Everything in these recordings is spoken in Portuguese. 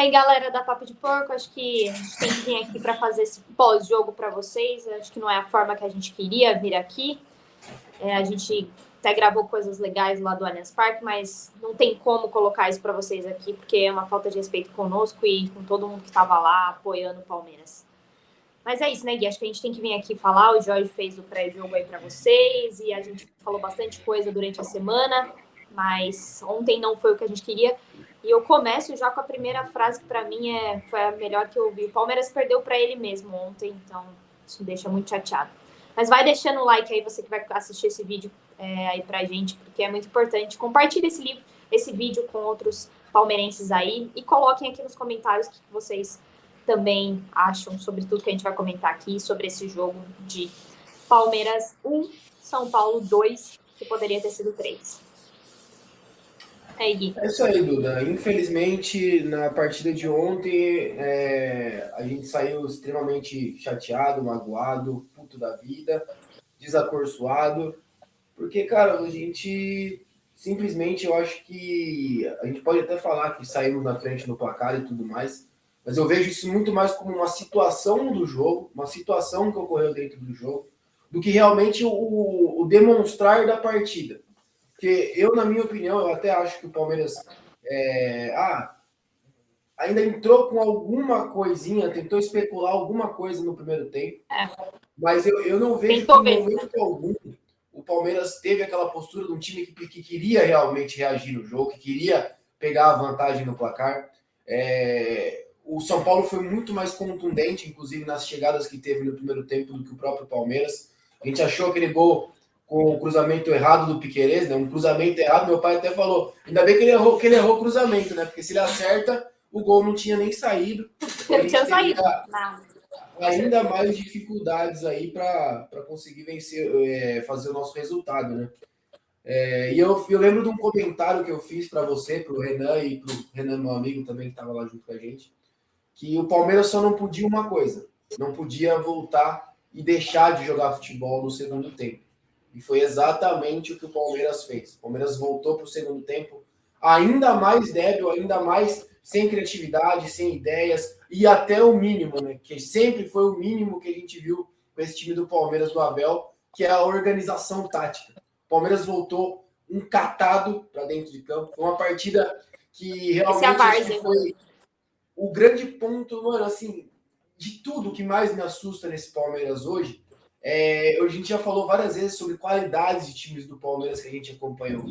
aí, galera da Papo de Porco, acho que a gente tem que vir aqui para fazer esse pós-jogo para vocês. Acho que não é a forma que a gente queria vir aqui. A gente até gravou coisas legais lá do Allianz Parque, mas não tem como colocar isso para vocês aqui, porque é uma falta de respeito conosco e com todo mundo que estava lá apoiando o Palmeiras. Mas é isso, né, Gui? Acho que a gente tem que vir aqui falar. O Jorge fez o pré-jogo aí para vocês e a gente falou bastante coisa durante a semana, mas ontem não foi o que a gente queria. E eu começo já com a primeira frase que para mim foi a melhor que eu ouvi. O Palmeiras perdeu para ele mesmo ontem, então isso me deixa muito chateado. Mas vai deixando o like aí, você que vai assistir esse vídeo aí pra gente, porque é muito importante. Compartilhe esse vídeo com outros palmeirenses aí e coloquem aqui nos comentários o que vocês também acham sobre tudo que a gente vai comentar aqui, sobre esse jogo de Palmeiras 1, São Paulo 2, que poderia ter sido 3. É isso aí, Duda. Infelizmente, na partida de ontem, a gente saiu extremamente chateado, magoado, puto da vida, desacorçoado, porque, cara, a gente simplesmente, eu acho que a gente pode até falar que saímos na frente no placar e tudo mais, mas eu vejo isso muito mais como uma situação do jogo, uma situação que ocorreu dentro do jogo, do que realmente o demonstrar da partida. Porque eu, na minha opinião, eu até acho que o Palmeiras ainda entrou com alguma coisinha, tentou especular alguma coisa no primeiro tempo, mas eu não vejo que em momento algum o Palmeiras teve aquela postura de um time que queria realmente reagir no jogo, que queria pegar a vantagem no placar. O São Paulo foi muito mais contundente, inclusive nas chegadas que teve no primeiro tempo, do que o próprio Palmeiras. A gente achou aquele gol com o cruzamento errado do Piquerez, né? Um cruzamento errado, meu pai até falou, ainda bem que ele errou o cruzamento, né? Porque se ele acerta, o gol não tinha nem saído. Não tinha saído. Ainda mais dificuldades aí para conseguir vencer, fazer o nosso resultado, né? E eu lembro de um comentário que eu fiz para você, para o Renan e para o Renan, meu amigo também, que estava lá junto com a gente, que o Palmeiras só não podia uma coisa, não podia voltar e deixar de jogar futebol no segundo tempo. E foi exatamente o que o Palmeiras fez. O Palmeiras voltou para o segundo tempo ainda mais débil, ainda mais sem criatividade, sem ideias, e até o mínimo, né? Que sempre foi o mínimo que a gente viu com esse time do Palmeiras do Abel, que é a organização tática. O Palmeiras voltou um catado para dentro de campo. Foi uma partida que realmente foi o grande ponto, mano, assim, de tudo que mais me assusta nesse Palmeiras hoje. A gente já falou várias vezes sobre qualidades de times do Palmeiras que a gente acompanhou.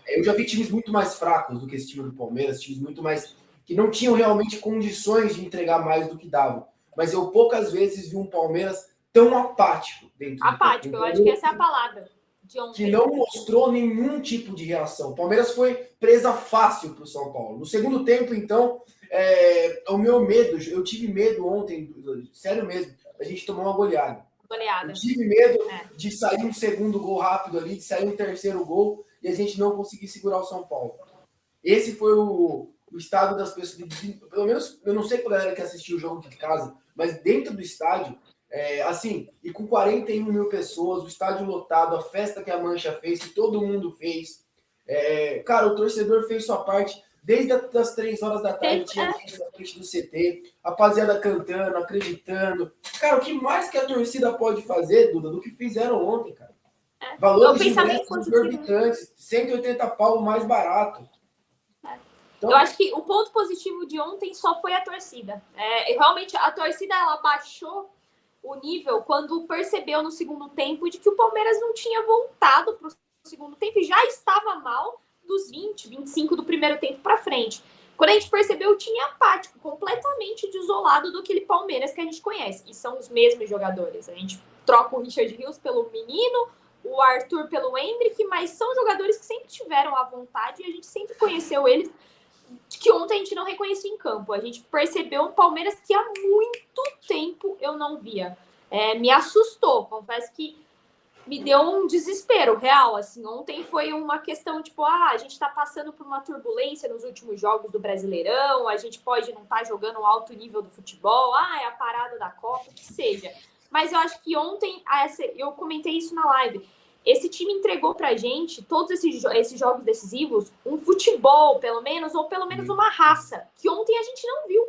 Eu já vi times muito mais fracos do que esse time do Palmeiras, times muito mais que não tinham realmente condições de entregar mais do que davam. Mas eu poucas vezes vi um Palmeiras tão apático dentro do campo. Eu acho que essa é a palavra de ontem. Que não mostrou nenhum tipo de reação. O Palmeiras foi presa fácil para o São Paulo. No segundo tempo, então, o meu medo, eu tive medo ontem, sério mesmo, a gente tomou uma goleada. Eu tive medo de sair um segundo gol rápido ali, de sair um terceiro gol e a gente não conseguir segurar o São Paulo. Esse foi o estado das pessoas. Pelo menos, eu não sei qual era que assistiu o jogo de casa, mas dentro do estádio, assim, e com 41 mil pessoas, o estádio lotado, a festa que a Mancha fez, que todo mundo fez. Cara, o torcedor fez sua parte. Desde as 3 horas da tarde tinha gente na frente do CT, rapaziada cantando, acreditando. Cara, o que mais que a torcida pode fazer, Duda, do que fizeram ontem, cara? Valores de ingressos exorbitantes, 180 pau mais barato. Então, eu acho que o ponto positivo de ontem só foi a torcida. Realmente, a torcida ela baixou o nível quando percebeu no segundo tempo de que o Palmeiras não tinha voltado para o segundo tempo e já estava mal dos 20, 25 do primeiro tempo para frente. Quando a gente percebeu, o time apático, completamente desolado do aquele Palmeiras que a gente conhece. E são os mesmos jogadores. A gente troca o Richard Rios pelo Menino, o Arthur pelo Hendrick, mas são jogadores que sempre tiveram a vontade e a gente sempre conheceu eles, que ontem a gente não reconhecia em campo. A gente percebeu um Palmeiras que há muito tempo eu não via. Me assustou, confesso que me deu um desespero real, assim. Ontem foi uma questão, tipo, a gente tá passando por uma turbulência nos últimos jogos do Brasileirão, a gente pode não estar jogando um alto nível do futebol, é a parada da Copa, o que seja. Mas eu acho que ontem, eu comentei isso na live, esse time entregou pra gente, todos esses jogos decisivos, um futebol, pelo menos, ou pelo menos uma raça, que ontem a gente não viu.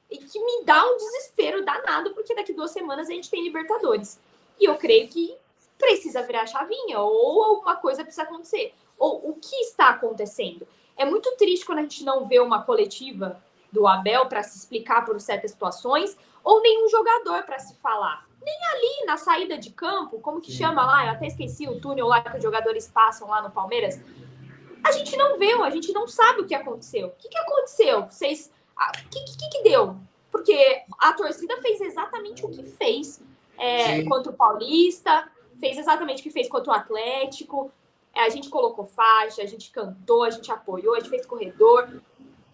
E que me dá um desespero danado, porque daqui 2 semanas a gente tem Libertadores. E eu creio que precisa virar a chavinha, ou alguma coisa precisa acontecer. Ou o que está acontecendo? É muito triste quando a gente não vê uma coletiva do Abel para se explicar por certas situações, ou nenhum jogador para se falar. Nem ali na saída de campo, como que chama lá? Eu até esqueci o túnel lá que os jogadores passam lá no Palmeiras. A gente não vê, a gente não sabe o que aconteceu. O que aconteceu? Vocês. O que deu? Porque a torcida fez exatamente o que fez contra o Paulista, fez exatamente o que fez contra o Atlético. A gente colocou faixa, a gente cantou, a gente apoiou, a gente fez corredor.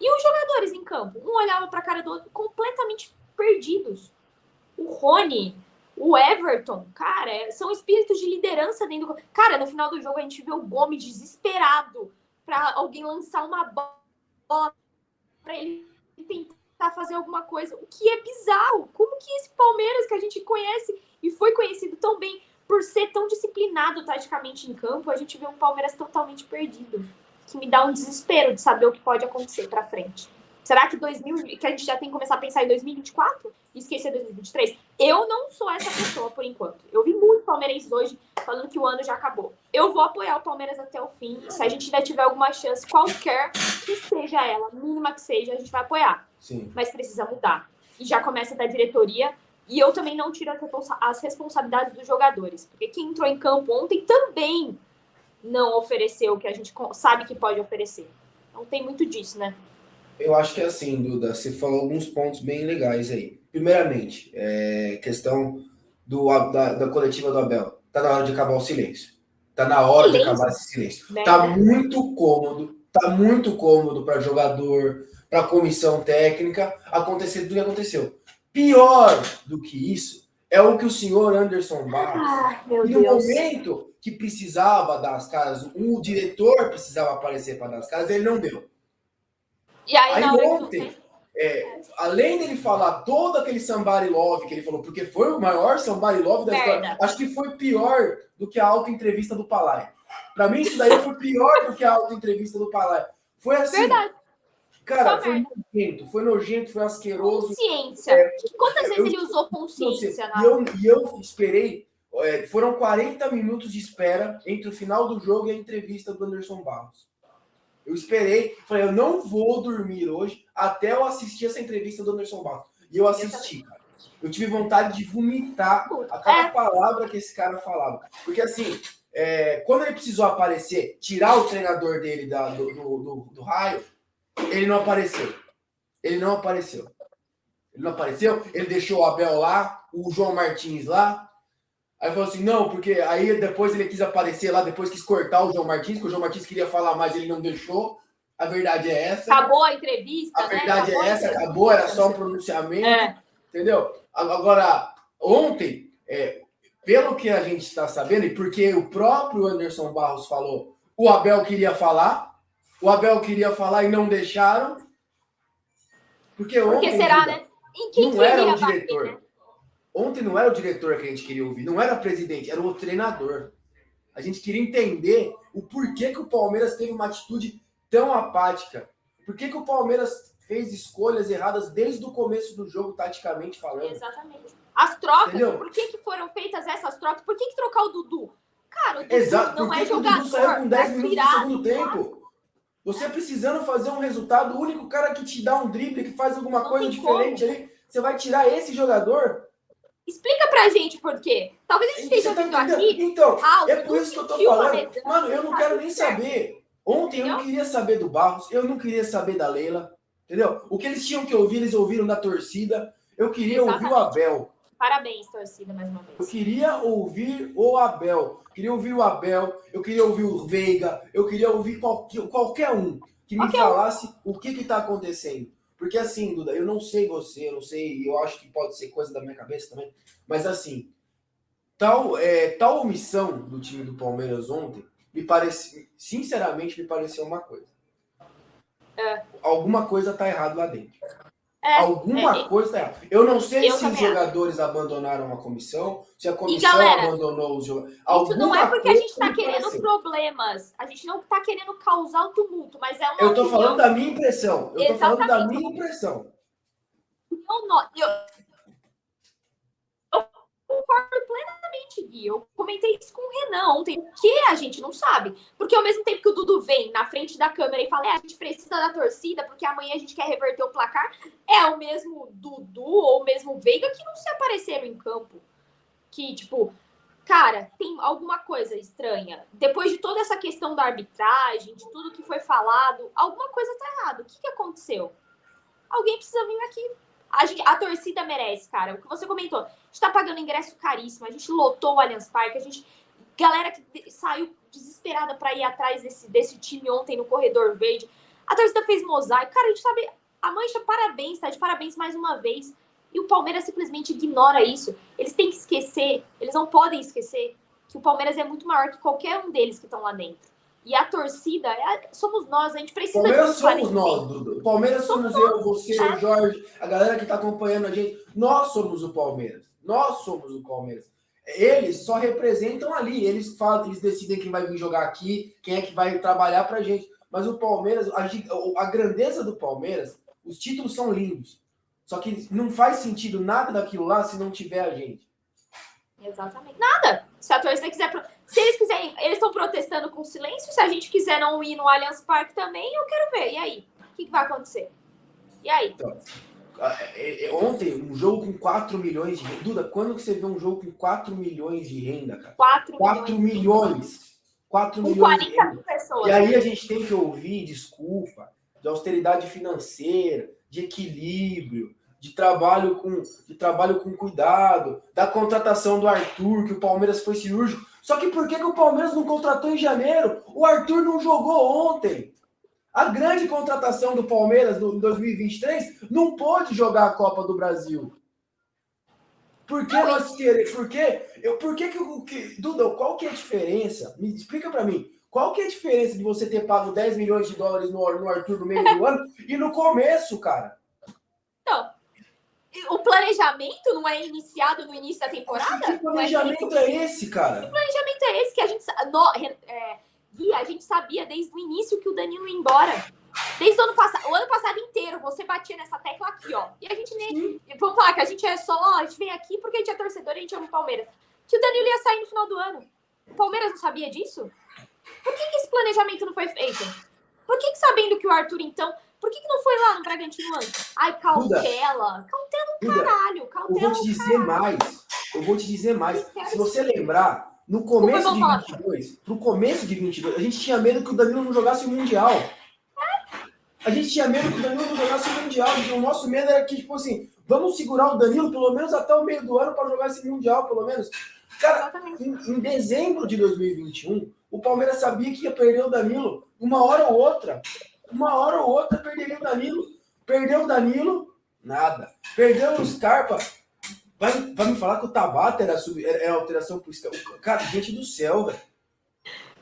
E os jogadores em campo? Um olhava para a cara do outro completamente perdidos. O Rony, o Everton, cara, são espíritos de liderança dentro do... Cara, no final do jogo a gente vê o Gomes desesperado para alguém lançar uma bola para ele tentar fazer alguma coisa. O que é bizarro. Como que esse Palmeiras que a gente conhece e foi conhecido tão bem por ser tão disciplinado taticamente em campo, a gente vê um Palmeiras totalmente perdido. Que me dá um desespero de saber o que pode acontecer para frente. Será que que a gente já tem que começar a pensar em 2024 e esquecer 2023? Eu não sou essa pessoa por enquanto. Eu vi muito palmeirenses hoje falando que o ano já acabou. Eu vou apoiar o Palmeiras até o fim. Se a gente ainda tiver alguma chance, qualquer que seja ela, mínima que seja, a gente vai apoiar. Sim. Mas precisa mudar. E já começa da diretoria. E eu também não tiro as responsabilidades dos jogadores. Porque quem entrou em campo ontem também não ofereceu o que a gente sabe que pode oferecer. Então tem muito disso, né? Eu acho que é assim, Duda, você falou alguns pontos bem legais aí. Primeiramente, questão da coletiva do Abel. Tá na hora de acabar o silêncio. Tá na hora de acabar esse silêncio. Tá muito cômodo para jogador, para comissão técnica acontecer tudo que aconteceu. Pior do que isso é o que o senhor Anderson Barros, no momento que precisava dar as caras, o diretor precisava aparecer para dar as caras, ele não deu. E aí ontem, além dele falar todo aquele somebody love que ele falou, porque foi o maior somebody love da história, acho que foi pior do que a auto-entrevista do Palai. Para mim, isso daí foi pior do que a auto-entrevista do Palai. Foi assim. Verdade. Cara, foi nojento, foi asqueroso. Consciência. Quantas vezes ele usou consciência? E eu esperei, foram 40 minutos de espera entre o final do jogo e a entrevista do Anderson Barros. Eu esperei, falei, eu não vou dormir hoje até eu assistir essa entrevista do Anderson Barros. E eu assisti, cara. Eu tive vontade de vomitar a cada palavra que esse cara falava. Porque assim, quando ele precisou aparecer, tirar o treinador dele do raio, ele não apareceu. Ele não apareceu. Ele deixou o Abel lá, o João Martins lá. Aí falou assim, não, porque aí depois ele quis aparecer lá, depois quis cortar o João Martins, porque o João Martins queria falar mais, ele não deixou. A verdade é essa. Acabou a entrevista, A verdade é essa, acabou, era só um pronunciamento. Entendeu? Agora, ontem, pelo que a gente está sabendo, e porque o próprio Anderson Barros falou, o Abel queria falar e não deixaram. Porque ontem, será, né? Não era o diretor. Bater, né? Ontem não era o diretor que a gente queria ouvir, não era o presidente, era o treinador. A gente queria entender o porquê que o Palmeiras teve uma atitude tão apática. Por que o Palmeiras fez escolhas erradas desde o começo do jogo, taticamente falando. Exatamente. As trocas, entendeu? Por que foram feitas essas trocas? Por que trocar o Dudu? Cara, o Dudu não é jogador. O Dudu saiu com 10 minutos do segundo tempo. Você precisando fazer um resultado, o único cara que te dá um drible, que faz alguma coisa diferente ali, você vai tirar esse jogador? Explica pra gente por quê. Talvez a gente esteja ouvindo aqui. Então, é por isso que eu tô falando. Mano, eu não quero nem saber. Ontem eu não queria saber do Barros, eu não queria saber da Leila, entendeu? O que eles tinham que ouvir, eles ouviram da torcida. Eu queria ouvir o Abel. Parabéns, torcida, mais uma vez. Eu queria ouvir o Abel. Eu queria ouvir o Veiga, eu queria ouvir qualquer um que me falasse o que está acontecendo. Porque assim, Duda, eu não sei você, eu acho que pode ser coisa da minha cabeça também, mas assim, tal omissão do time do Palmeiras ontem, sinceramente, me pareceu uma coisa. Alguma coisa tá errado lá dentro. Alguma coisa tá errada. Eu não sei se os também jogadores abandonaram a comissão, se a E comissão galera, abandonou os jogadores. isso não é Alguma porque a coisa gente tá me querendo pareceu. problemas. A gente não tá querendo causar o tumulto, mas é uma Eu tô opinião. falando da minha impressão. Eu tô falando da minha impressão. Eu concordo plenamente, Gui. Eu comentei isso com o Renan ontem. O que a gente não sabe? Porque ao mesmo tempo que o Dudu vem na frente da câmera e fala, a gente precisa da torcida porque amanhã a gente quer reverter o placar, é o mesmo Dudu ou o mesmo Veiga que não se apareceram em campo. Que, tipo, cara, tem alguma coisa estranha. Depois de toda essa questão da arbitragem, de tudo que foi falado, alguma coisa tá errada. O que aconteceu? Alguém precisa vir aqui. A torcida merece, cara. O que você comentou. A gente tá pagando ingresso caríssimo. A gente lotou o Allianz Parque. Galera que saiu desesperada para ir atrás desse time ontem no Corredor Verde. A torcida fez mosaico. Cara, a gente sabe. A Mancha, parabéns, tá de parabéns mais uma vez. E o Palmeiras simplesmente ignora isso. Eles têm que esquecer. Eles não podem esquecer que o Palmeiras é muito maior que qualquer um deles que estão lá dentro. E a torcida, somos nós, a gente precisa Palmeiras de somos nós, Dudu. Palmeiras somos eu, você, o Jorge, a galera que está acompanhando a gente. Nós somos o Palmeiras. Nós somos o Palmeiras. Eles só representam ali. Eles falam, eles decidem quem vai vir jogar aqui, quem é que vai trabalhar pra gente. Mas o Palmeiras, a grandeza do Palmeiras, os títulos são lindos. Só que não faz sentido nada daquilo lá se não tiver a gente. Exatamente. Nada. Se a torcida quiser. Se eles quiserem. Eles estão protestando com silêncio. Se a gente quiser não ir no Allianz Parque também, eu quero ver. E aí? O que vai acontecer? E aí? Então, ontem, um jogo com 4 milhões de renda. Duda, quando que você vê um jogo com 4 milhões de renda, cara? 4 milhões. 4 com milhões de 40 renda. mil pessoas. E aí a gente tem que ouvir desculpa de austeridade financeira, de equilíbrio, de trabalho com cuidado, da contratação do Arthur, que o Palmeiras foi cirúrgico. Só que por que o Palmeiras não contratou em janeiro? O Arthur não jogou ontem. A grande contratação do Palmeiras em 2023 não pôde jogar a Copa do Brasil. Por que nós queremos? Duda, qual que é a diferença? Me explica para mim. Qual que é a diferença de você ter pago 10 milhões de dólares no Arthur no meio do ano e no começo, cara? Então, o planejamento não é iniciado no início da temporada? Que planejamento é esse, cara? Que planejamento é esse que a gente... Gui, a gente sabia desde o início que o Danilo ia embora. Desde o ano passado inteiro, você batia nessa tecla aqui, ó. E a gente nem... Vamos falar que a gente é só... A gente vem aqui porque a gente é torcedor e a gente ama o Palmeiras. Que o Danilo ia sair no final do ano. O Palmeiras não sabia disso? Por que esse planejamento não foi feito? Por que sabendo que o Arthur, então... Por que não foi lá no Bragantino antes? Ai, cautela. Cautela um caralho. Cautela. Eu vou te dizer mais. Se você lembrar, no começo de 22, a gente tinha medo que o Danilo não jogasse o Mundial. A gente tinha medo que o Danilo não jogasse o Mundial. O nosso medo era que, tipo assim, vamos segurar o Danilo pelo menos até o meio do ano para jogar esse Mundial, pelo menos. Cara, em dezembro de 2021, o Palmeiras sabia que ia perder o Danilo uma hora ou outra. Uma hora ou outra perderia o Danilo. Perdeu o Danilo, nada. Perdeu o Scarpa. Vai me falar que o Tabata era alteração pro Scarpa. Cara, gente do céu, velho.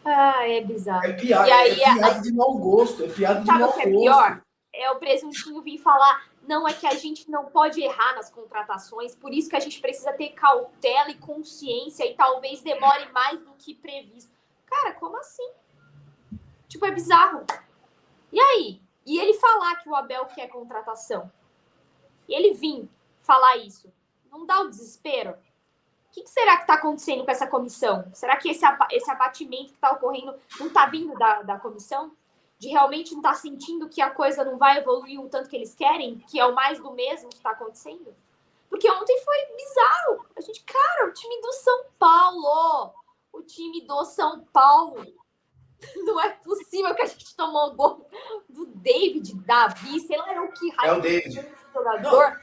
Ah, é bizarro. É piada de mau gosto. É piada de mau gosto. Sabe o que é pior? É o presuntinho vir falar, não, é que a gente não pode errar nas contratações, por isso que a gente precisa ter cautela e consciência e talvez demore mais do que previsto. Cara, como assim? Tipo, é bizarro. E aí? E ele falar que o Abel quer contratação? E ele vir falar isso? Não dá o desespero? O que será que está acontecendo com essa comissão? Será que esse abatimento que está ocorrendo não está vindo da comissão? De realmente não estar sentindo que a coisa não vai evoluir o tanto que eles querem? Que é o mais do mesmo que está acontecendo? Porque ontem foi bizarro. A gente, cara, o time do São Paulo. O time do São Paulo. Não é possível que a gente tomou o gol do Davi, sei lá o que raio. É o David. Jogador. Não.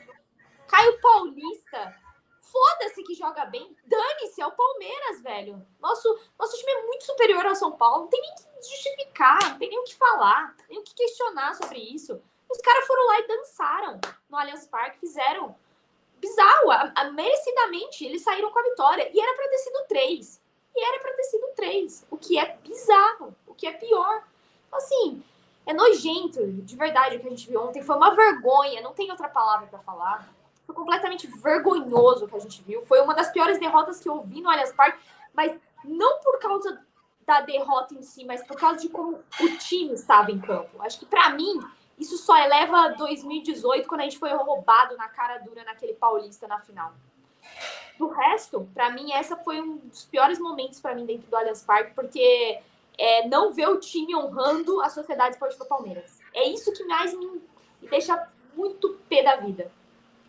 Caio Paulista. Foda-se que joga bem. Dane-se, é o Palmeiras, velho. Nosso time é muito superior ao São Paulo. Não tem nem que justificar, não tem nem o que falar, nem o que questionar sobre isso. Os caras foram lá e dançaram no Allianz Parque, fizeram bizarro. Merecidamente, eles saíram com a vitória. E era pra ter sido 3. O que é bizarro, o que é pior. Assim, É nojento, de verdade, o que a gente viu ontem. Foi uma vergonha, não tem outra palavra para falar. Foi completamente vergonhoso o que a gente viu. Foi uma das piores derrotas que eu vi no Allianz Parque, mas não por causa da derrota em si, mas por causa de como o time estava em campo. Acho que, para mim, isso só eleva 2018, quando a gente foi roubado na cara dura naquele Paulista na final. Do resto, para mim, essa foi um dos piores momentos para mim dentro do Allianz Parque, porque não ver o time honrando a Sociedade Esportiva Palmeiras. É isso que mais me deixa muito pé da vida.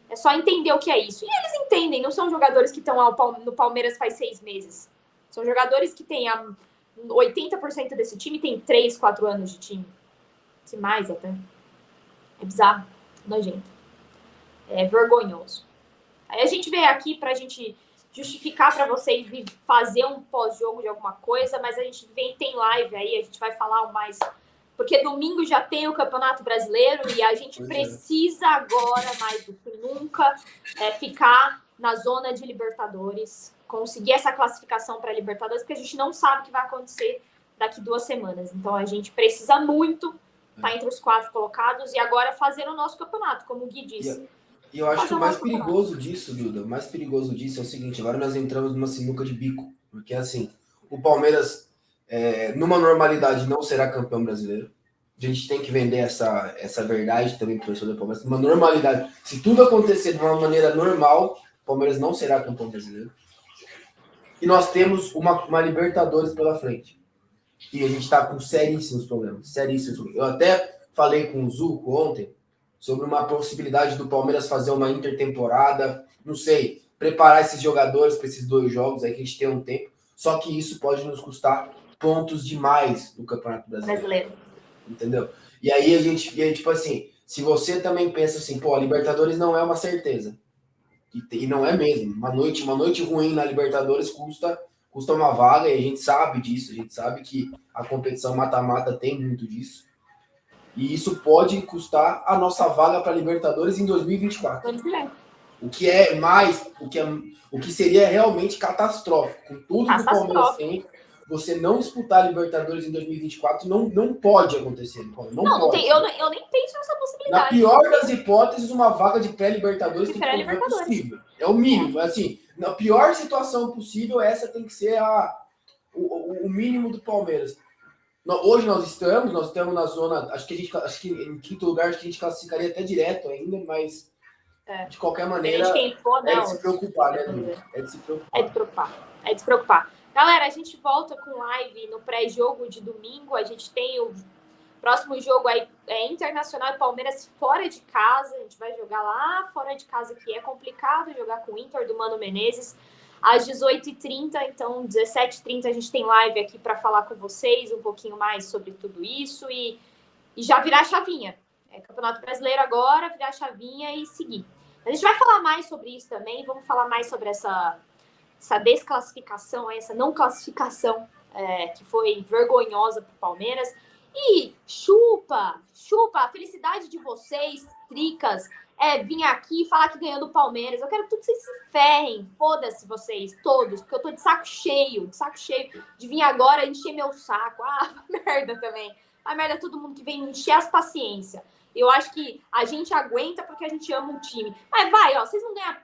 É só entender o que é isso. E eles entendem, não são jogadores que estão no Palmeiras faz 6 meses. São jogadores que têm 80% desse time tem 3, 4 anos de time. Se mais até. É bizarro, nojento. É vergonhoso. Aí a gente veio aqui pra gente justificar para vocês e fazer um pós-jogo de alguma coisa, mas a gente tem live aí, a gente vai falar mais, porque domingo já tem o Campeonato Brasileiro e a gente precisa agora, mais do que nunca, ficar na zona de Libertadores, conseguir essa classificação para Libertadores, porque a gente não sabe o que vai acontecer daqui 2 semanas. Então a gente precisa muito estar entre os 4 colocados e agora fazer o nosso campeonato, como o Gui disse. E eu acho que o mais perigoso disso, Duda, o mais perigoso disso é o seguinte, agora nós entramos numa sinuca de bico, porque assim, o Palmeiras, numa normalidade, não será campeão brasileiro. A gente tem que vender essa verdade também para o torcedor do Palmeiras. Numa normalidade, se tudo acontecer de uma maneira normal, o Palmeiras não será campeão brasileiro. E nós temos uma Libertadores pela frente. E a gente está com seríssimos problemas, seríssimos. Eu até falei com o Zuco ontem, sobre uma possibilidade do Palmeiras fazer uma intertemporada, não sei, preparar esses jogadores para esses 2 jogos aí que a gente tem um tempo, só que isso pode nos custar pontos demais no Campeonato Brasileiro. Entendeu? E aí a gente, tipo assim, se você também pensa assim, pô, a Libertadores não é uma certeza, e não é mesmo, uma noite ruim na Libertadores custa uma vaga, e a gente sabe disso, a gente sabe que a competição mata-mata tem muito disso. E isso pode custar a nossa vaga para a Libertadores em 2024. O que é mais, o que seria realmente catastrófico. Com tudo que o Palmeiras tem, você não disputar a Libertadores em 2024 não pode acontecer. Não pode. Eu nem penso nessa possibilidade. Na pior das hipóteses, uma vaga de pré-Libertadores tem que ser possível. É o mínimo. Assim, na pior situação possível, essa tem que ser o mínimo do Palmeiras. Hoje nós estamos na zona, acho que em quinto lugar a gente classificaria até direto ainda, mas de qualquer maneira é de se preocupar, né, Dudu? É de se preocupar. É de se preocupar. Galera, a gente volta com live no pré-jogo de domingo, a gente tem o próximo jogo aí, Internacional e Palmeiras fora de casa, a gente vai jogar lá fora de casa, que é complicado jogar com o Inter do Mano Menezes, às 18h30, então 17h30 a gente tem live aqui para falar com vocês um pouquinho mais sobre tudo isso e já virar a chavinha. Campeonato Brasileiro agora, virar a chavinha e seguir. A gente vai falar mais sobre isso também, vamos falar mais sobre essa desclassificação, essa não classificação que foi vergonhosa para o Palmeiras. E chupa a felicidade de vocês, tricas, vir aqui e falar que ganhou do Palmeiras. Eu quero que vocês se ferrem. Foda-se vocês, todos, porque eu tô de saco cheio de vir agora encher meu saco. Merda também. A merda é todo mundo que vem encher as paciência. Eu acho que a gente aguenta porque a gente ama o time. Mas vocês não ganham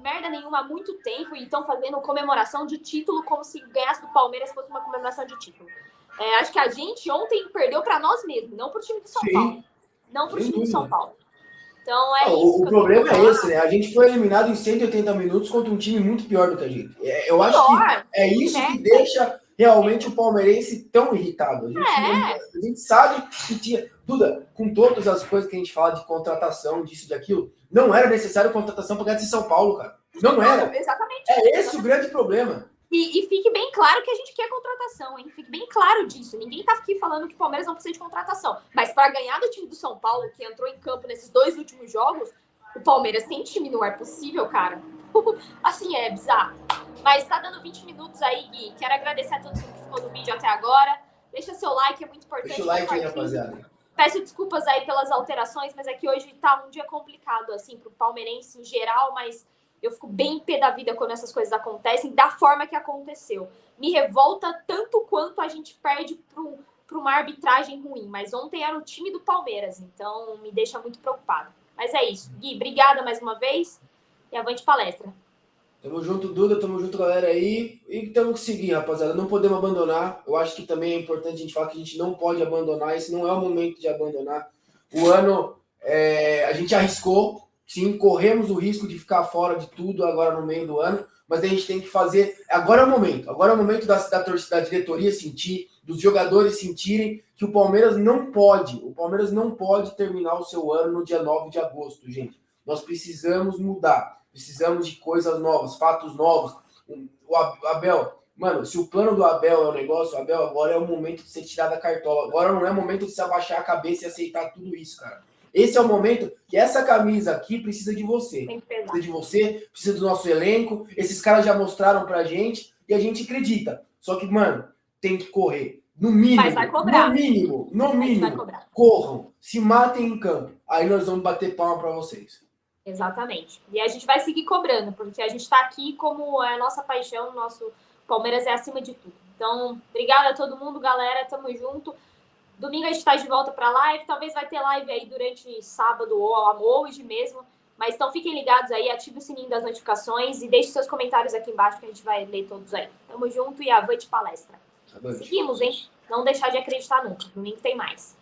merda nenhuma há muito tempo e estão fazendo comemoração de título como se ganhasse do Palmeiras fosse uma comemoração de título. Acho que a gente ontem perdeu para nós mesmos, não para o time de São Paulo. Não para o time de São Paulo. Então isso. O problema é esse, né? A gente foi eliminado em 180 minutos contra um time muito pior do que a gente. Eu acho que é isso que deixa realmente o palmeirense tão irritado. A gente sabe que tinha... Duda, com todas as coisas que a gente fala de contratação, disso, de aquilo, não era necessário contratação para ganhar de São Paulo, cara. Não era. Exatamente. Esse o grande problema. E fique bem claro que a gente quer contratação, hein? Fique bem claro disso. Ninguém tá aqui falando que o Palmeiras não precisa de contratação. Mas para ganhar do time do São Paulo, que entrou em campo nesses 2 últimos jogos, o Palmeiras tem time, não é possível, cara. Assim, é bizarro. Mas tá dando 20 minutos aí, Gui. Quero agradecer a todo mundo que ficou no vídeo até agora. Deixa seu like, é muito importante. Deixa o like aí, rapaziada. Peço desculpas aí pelas alterações, mas é que hoje tá um dia complicado, assim, pro palmeirense em geral, mas eu fico bem pé da vida quando essas coisas acontecem, da forma que aconteceu. Me revolta tanto quanto a gente perde para uma arbitragem ruim, mas ontem era o time do Palmeiras, então me deixa muito preocupado. Mas é isso. Gui, obrigada mais uma vez e avante palestra. Tamo junto, Duda, tamo junto, galera aí. E temos que seguir, rapaziada. Não podemos abandonar. Eu acho que também é importante a gente falar que a gente não pode abandonar. Esse não é o momento de abandonar. O ano, a gente arriscou, sim, corremos o risco de ficar fora de tudo agora no meio do ano, mas a gente tem que fazer. Agora é o momento. Agora é o momento da torcida, da diretoria sentir, dos jogadores sentirem que o Palmeiras não pode. O Palmeiras não pode terminar o seu ano no dia 9 de agosto, gente. Nós precisamos mudar. Precisamos de coisas novas, fatos novos. O Abel, mano, se o plano do Abel é o negócio, o Abel, agora é o momento de você tirar da cartola. Agora não é o momento de você abaixar a cabeça e aceitar tudo isso, cara. Esse é o momento que essa camisa aqui precisa de você. Precisa de você, precisa do nosso elenco. Esses caras já mostraram pra gente e a gente acredita. Só que, mano, tem que correr. No mínimo, mas vai cobrar. No mínimo, corram, se matem em campo. Aí nós vamos bater palma pra vocês. Exatamente. E a gente vai seguir cobrando, porque a gente está aqui como é a nossa paixão, nosso Palmeiras é acima de tudo. Então, obrigada a todo mundo, galera. Tamo junto. Domingo a gente está de volta para a live. Talvez vai ter live aí durante sábado ou hoje mesmo. Mas então fiquem ligados aí, ative o sininho das notificações e deixe seus comentários aqui embaixo que a gente vai ler todos aí. Tamo junto e avante palestra. Avante. Seguimos, hein? Não deixar de acreditar nunca. Domingo tem mais.